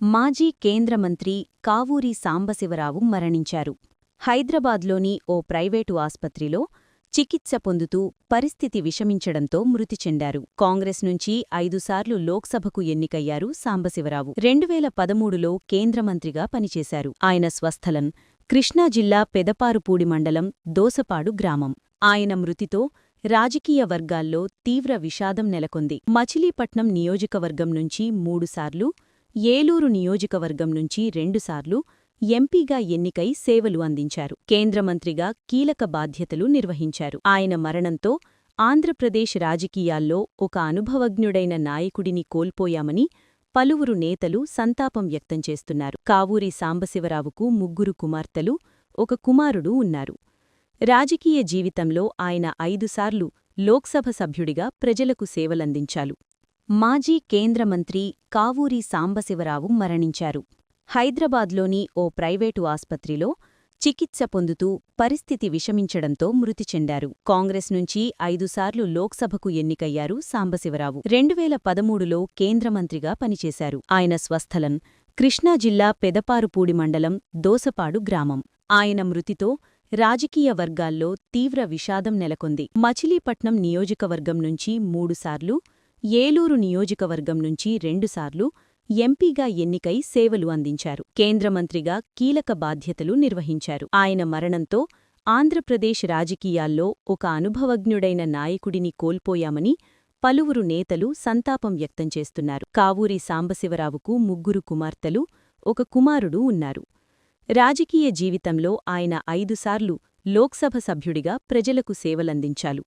మాజీ కేంద్ర మంత్రి కావూరి సాంబశివరావు మరణించారు. హైదరాబాద్లోని ఓ ప్రైవేటు ఆస్పత్రిలో చికిత్స పొందుతూ పరిస్థితి విషమించడంతో మృతి చెందారు. కాంగ్రెస్ నుంచి 5 సార్లు లోక్సభకు ఎన్నికయ్యారు సాంబశివరావు. 2013లో కేంద్రమంత్రిగా పనిచేశారు. ఆయన స్వస్థలం కృష్ణా జిల్లా పెదపారుపూడి మండలం దోసపాడు గ్రామం. ఆయన మృతితో రాజకీయ వర్గాల్లో తీవ్ర విషాదం నెలకొంది. మచిలీపట్నం నియోజకవర్గం నుంచి 3 సార్లు, ఏలూరు నియోజకవర్గం నుంచి 2 సార్లు ఎంపీగా ఎన్నికై సేవలు అందించారు. కేంద్రమంత్రిగా కీలక బాధ్యతలు నిర్వహించారు. ఆయన మరణంతో ఆంధ్రప్రదేశ్ రాజకీయాల్లో ఒక అనుభవజ్ఞుడైన నాయకుడిని కోల్పోయామని పలువురు నేతలు సంతాపం వ్యక్తం చేస్తున్నారు. కావూరి సాంబశివరావుకు 3 కుమార్తెలు, 1 కుమారుడు ఉన్నారు. రాజకీయ జీవితంలో ఆయన 5 సార్లు లోక్సభ సభ్యుడిగా ప్రజలకు సేవలందించారు. మాజీ కేంద్ర మంత్రి కావూరి సాంబశివరావు మరణించారు. హైదరాబాద్లోని ఓ ప్రైవేటు ఆస్పత్రిలో చికిత్స పొందుతూ పరిస్థితి విషమించడంతో మృతి చెందారు. కాంగ్రెస్ నుంచి 5 సార్లు లోక్సభకు ఎన్నికయ్యారు సాంబశివరావు. 2013లో కేంద్రమంత్రిగా పనిచేశారు. ఆయన స్వస్థలం కృష్ణా జిల్లా పెదపారుపూడి మండలం దోసపాడు గ్రామం. ఆయన మృతితో రాజకీయ వర్గాల్లో తీవ్ర విషాదం నెలకొంది. మచిలీపట్నం నియోజకవర్గం నుంచి 3 సార్లు, ఏలూరు నియోజకవర్గం నుంచి 2 సార్లు ఎంపీగా ఎన్నికై సేవలు అందించారు. కేంద్రమంత్రిగా కీలక బాధ్యతలు నిర్వహించారు. ఆయన మరణంతో ఆంధ్రప్రదేశ్ రాజకీయాల్లో ఒక అనుభవజ్ఞుడైన నాయకుడిని కోల్పోయామని పలువురు నేతలు సంతాపం వ్యక్తం చేస్తున్నారు. కావూరి సాంబశివరావుకు 3 కుమార్తెలు, 1 కుమారుడు ఉన్నారు. రాజకీయ జీవితంలో ఆయన 5 సార్లు లోక్సభ సభ్యుడిగా ప్రజలకు సేవలందించారు.